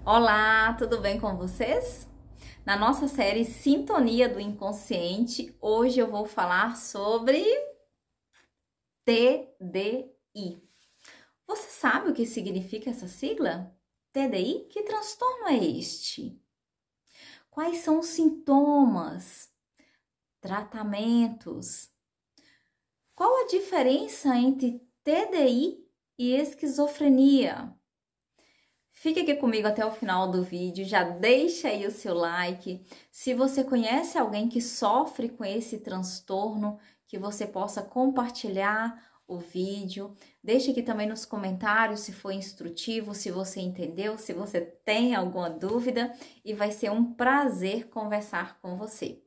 Olá, tudo bem com vocês? Na nossa série Sintonia do Inconsciente, hoje eu vou falar sobre TDI. Você sabe o que significa essa sigla? TDI? Que transtorno é este? Quais são os sintomas? Tratamentos? Qual a diferença entre TDI e esquizofrenia? Fique aqui comigo até o final do vídeo, já deixa aí o seu like. Se você conhece alguém que sofre com esse transtorno, que você possa compartilhar o vídeo. Deixe aqui também nos comentários se foi instrutivo, se você entendeu, se você tem alguma dúvida e vai ser um prazer conversar com você.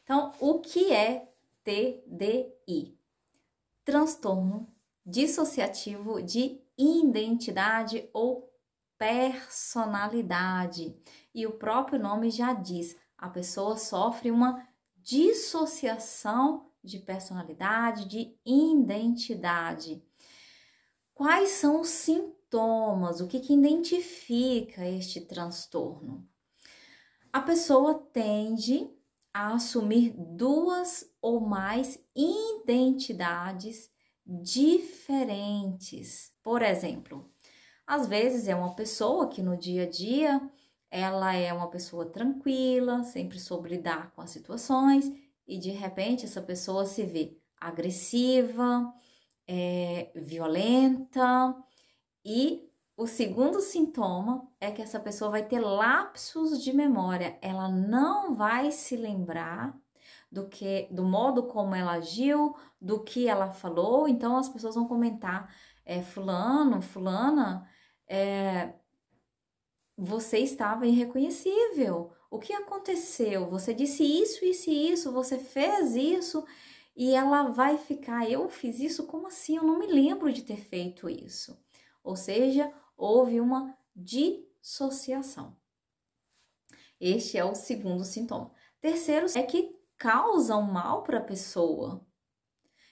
Então, o que é TDI? Transtorno dissociativo de identidade ou personalidade. E o próprio nome já diz, a pessoa sofre uma dissociação de personalidade, de identidade. Quais são os sintomas? O que identifica este transtorno? A pessoa tende a assumir duas ou mais identidades diferentes. Por exemplo, às vezes é uma pessoa que no dia a dia ela é uma pessoa tranquila, sempre soube lidar com as situações e de repente essa pessoa se vê agressiva, violenta e o segundo sintoma é que essa pessoa vai ter lapsos de memória, ela não vai se lembrar do modo como ela agiu, do que ela falou, então as pessoas vão comentar, fulano, fulana, você estava irreconhecível. O que aconteceu? Você disse isso, isso e isso, você fez isso e ela vai ficar, eu fiz isso? Como assim? Eu não me lembro de ter feito isso. Ou seja, houve uma dissociação. Este é o segundo sintoma. Terceiro é que causa um mal para a pessoa.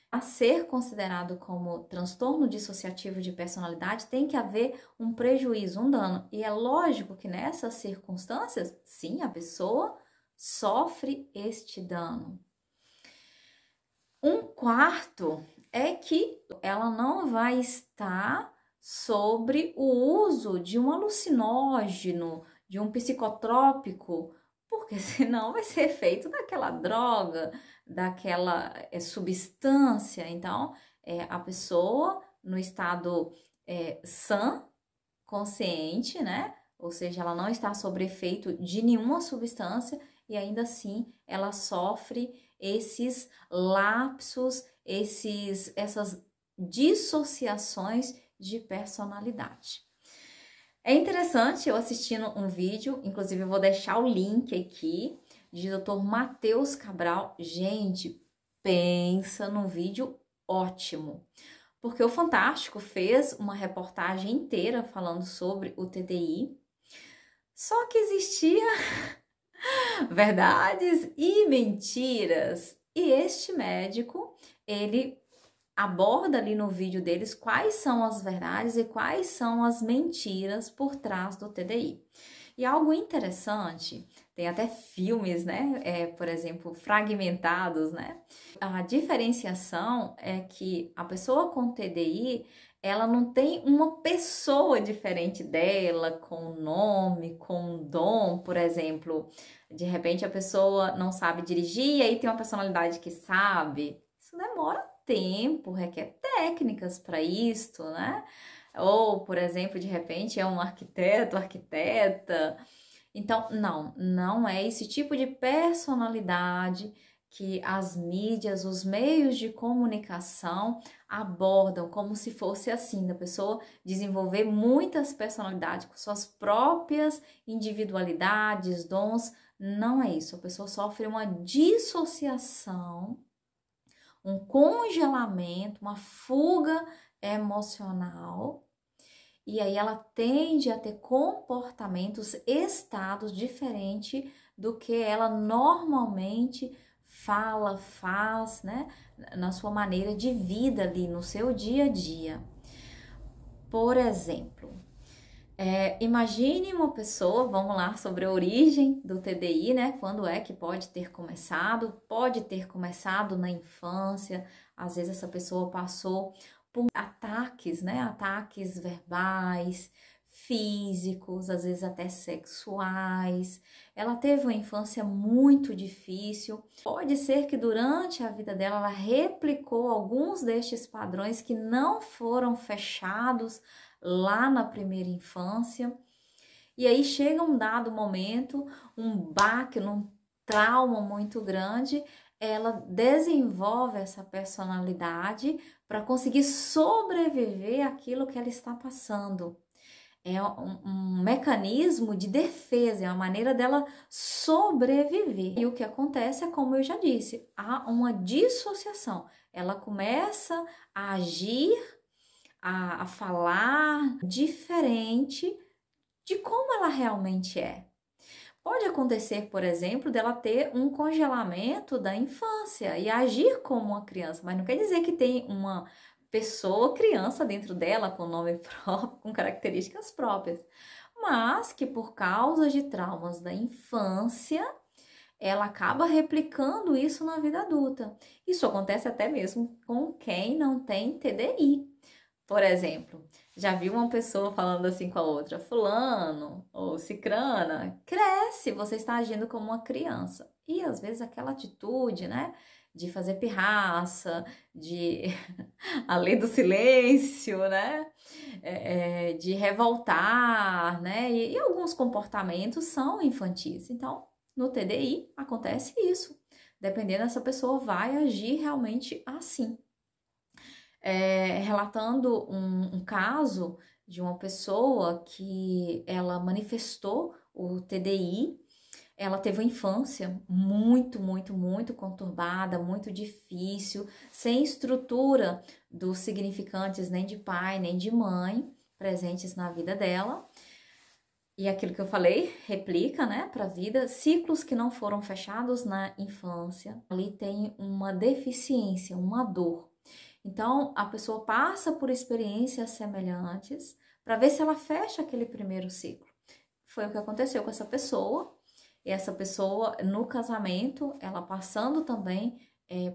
A ser considerado como transtorno dissociativo de personalidade, tem que haver um prejuízo, um dano. E é lógico que nessas circunstâncias, sim, a pessoa sofre este dano. Um quarto é que ela não vai estar sobre o uso de um alucinógeno, de um psicotrópico, porque senão vai ser efeito daquela droga, daquela substância. Então, a pessoa no estado sã, consciente, né? Ou seja, ela não está sob efeito de nenhuma substância e ainda assim ela sofre esses lapsos, essas dissociações de personalidade. É interessante eu assistindo um vídeo, inclusive eu vou deixar o link aqui, de Dr. Matheus Cabral. Gente, pensa num vídeo ótimo, porque o Fantástico fez uma reportagem inteira falando sobre o TDI, só que existia verdades e mentiras. E este médico, ele aborda ali no vídeo deles quais são as verdades e quais são as mentiras por trás do TDI. E algo interessante, tem até filmes, né? Por exemplo, fragmentados, né? A diferenciação é que a pessoa com TDI, ela não tem uma pessoa diferente dela, com nome, com dom, por exemplo. De repente a pessoa não sabe dirigir e aí tem uma personalidade que sabe. Isso demora tempo, requer técnicas para isto, né? Ou, por exemplo, de repente é um arquiteto, arquiteta. Então, não é esse tipo de personalidade que as mídias, os meios de comunicação abordam como se fosse assim, da pessoa desenvolver muitas personalidades com suas próprias individualidades, dons. Não é isso, a pessoa sofre uma dissociação, um congelamento, uma fuga emocional, e aí ela tende a ter comportamentos, estados diferentes do que ela normalmente fala, faz, né, na sua maneira de vida ali, no seu dia a dia. Por exemplo, Imagine uma pessoa, vamos lá, sobre a origem do TDI, né? Quando é que pode ter começado? Pode ter começado na infância, às vezes essa pessoa passou por ataques, né? Ataques verbais, físicos, às vezes até sexuais. Ela teve uma infância muito difícil. Pode ser que durante a vida dela ela replicou alguns destes padrões que não foram fechados lá na primeira infância, e aí chega um dado momento, um baque, um trauma muito grande, ela desenvolve essa personalidade para conseguir sobreviver àquilo que ela está passando. É um mecanismo de defesa, é uma maneira dela sobreviver. E o que acontece é, como eu já disse, há uma dissociação. Ela começa a agir, a falar diferente de como ela realmente é. Pode acontecer, por exemplo, dela ter um congelamento da infância e agir como uma criança, mas não quer dizer que tem uma pessoa, criança dentro dela, com nome próprio, com características próprias, mas que por causa de traumas da infância, ela acaba replicando isso na vida adulta. Isso acontece até mesmo com quem não tem TDI. Por exemplo, já viu uma pessoa falando assim com a outra, fulano ou cicrana, cresce, você está agindo como uma criança. E às vezes aquela atitude, né, de fazer pirraça, de a lei do silêncio, né, de revoltar, né, e alguns comportamentos são infantis. Então, no TDI acontece isso. Dependendo, essa pessoa vai agir realmente assim. Relatando um caso de uma pessoa que ela manifestou o TDI, ela teve uma infância muito conturbada, muito difícil, sem estrutura dos significantes nem de pai, nem de mãe presentes na vida dela. E aquilo que eu falei, replica, né, para a vida, ciclos que não foram fechados na infância. Ali tem uma deficiência, uma dor. Então, a pessoa passa por experiências semelhantes para ver se ela fecha aquele primeiro ciclo. Foi o que aconteceu com essa pessoa. E essa pessoa, no casamento, ela passando também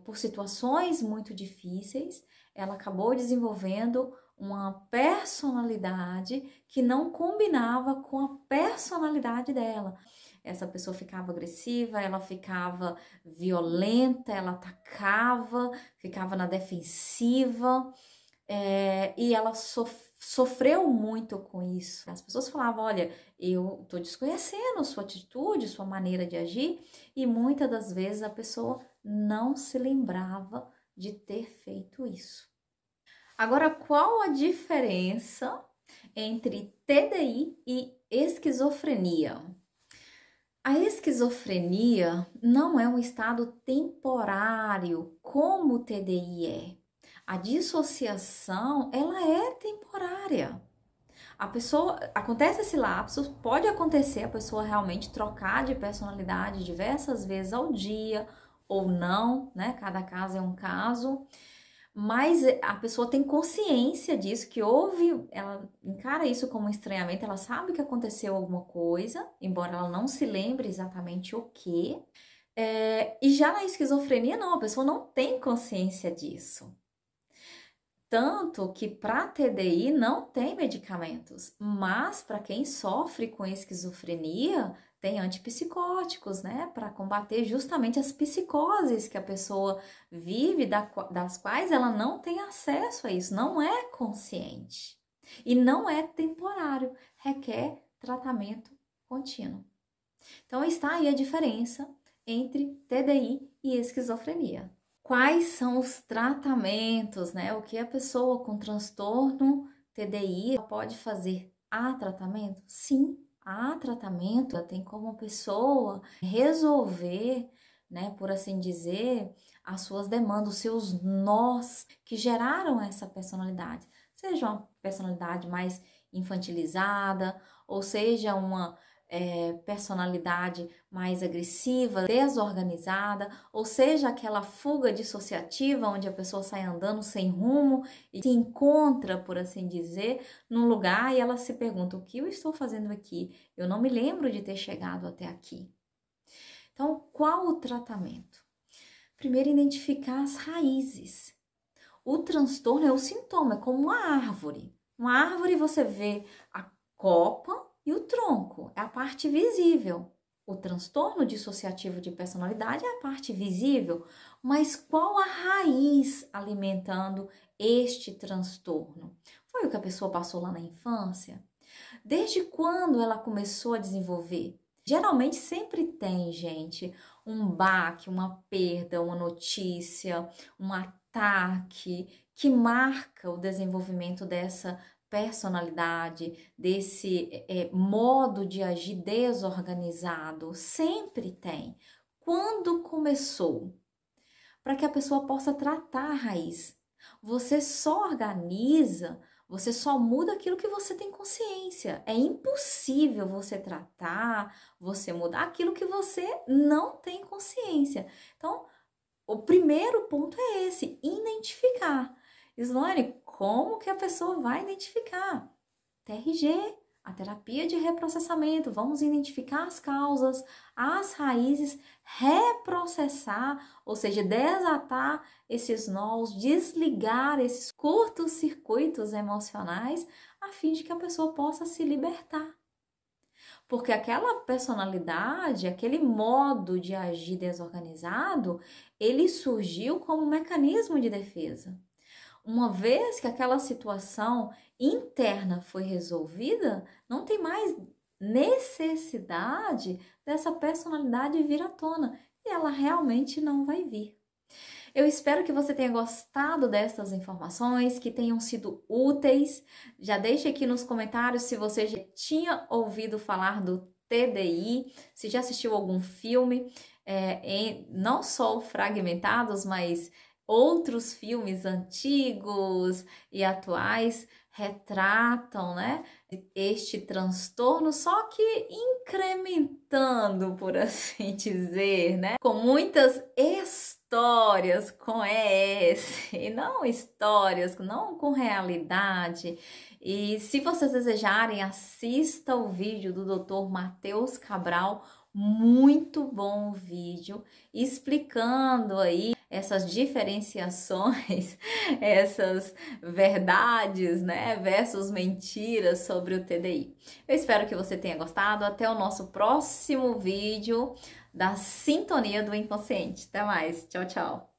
por situações muito difíceis, ela acabou desenvolvendo uma personalidade que não combinava com a personalidade dela. Essa pessoa ficava agressiva, ela ficava violenta, ela atacava, ficava na defensiva, e ela sofreu muito com isso. As pessoas falavam, olha, eu tô desconhecendo sua atitude, sua maneira de agir, e muitas das vezes a pessoa não se lembrava de ter feito isso. Agora, qual a diferença entre TDI e esquizofrenia? A esquizofrenia não é um estado temporário como o TDI é. A dissociação, ela é temporária. A pessoa, acontece esse lapso, pode acontecer a pessoa realmente trocar de personalidade diversas vezes ao dia ou não, né? Cada caso é um caso. Mas a pessoa tem consciência disso, que houve, ela encara isso como um estranhamento, ela sabe que aconteceu alguma coisa, embora ela não se lembre exatamente o que. E já na esquizofrenia, não, a pessoa não tem consciência disso. Tanto que para TDI não tem medicamentos, mas para quem sofre com esquizofrenia, tem antipsicóticos, né? Para combater justamente as psicoses que a pessoa vive, das quais ela não tem acesso a isso, não é consciente. E não é temporário, requer tratamento contínuo. Então está aí a diferença entre TDI e esquizofrenia. Quais são os tratamentos, né? O que a pessoa com transtorno TDI pode fazer? Há tratamento? Sim, há tratamento. Tem como a pessoa resolver, né, por assim dizer, as suas demandas, os seus nós que geraram essa personalidade. Seja uma personalidade mais infantilizada, ou seja, uma personalidade mais agressiva, desorganizada, ou seja, aquela fuga dissociativa onde a pessoa sai andando sem rumo e se encontra, por assim dizer, num lugar e ela se pergunta: o que eu estou fazendo aqui? Eu não me lembro de ter chegado até aqui. Então, qual o tratamento? Primeiro, identificar as raízes. O transtorno é o sintoma, é como uma árvore. Uma árvore você vê a copa e o tronco, é a parte visível. O transtorno dissociativo de personalidade é a parte visível, mas qual a raiz alimentando este transtorno? Foi o que a pessoa passou lá na infância? Desde quando ela começou a desenvolver? Geralmente sempre tem, gente, um baque, uma perda, uma notícia, um ataque que marca o desenvolvimento dessa personalidade, desse modo de agir desorganizado. Sempre tem. Quando começou? Para que a pessoa possa tratar a raiz. Você só organiza, você só muda aquilo que você tem consciência. É impossível você tratar, você mudar aquilo que você não tem consciência. Então, o primeiro ponto é esse, identificar. Slane, como que a pessoa vai identificar? TRG, a terapia de reprocessamento. Vamos identificar as causas, as raízes, reprocessar, ou seja, desatar esses nós, desligar esses curtos-circuitos emocionais, a fim de que a pessoa possa se libertar. Porque aquela personalidade, aquele modo de agir desorganizado, ele surgiu como um mecanismo de defesa. Uma vez que aquela situação interna foi resolvida, não tem mais necessidade dessa personalidade vir à tona e ela realmente não vai vir. Eu espero que você tenha gostado dessas informações, que tenham sido úteis. Já deixe aqui nos comentários se você já tinha ouvido falar do TDI, se já assistiu algum filme, não só Fragmentados, mas outros filmes antigos e atuais retratam, né, este transtorno, só que incrementando, por assim dizer, né, com muitas histórias com ES, e não histórias, não com realidade. E se vocês desejarem, assista o vídeo do Dr. Matheus Cabral, muito bom vídeo, explicando aí essas diferenciações, essas verdades, né, versus mentiras sobre o TDI. Eu espero que você tenha gostado. Até o nosso próximo vídeo da Sintonia do Inconsciente. Até mais. Tchau, tchau.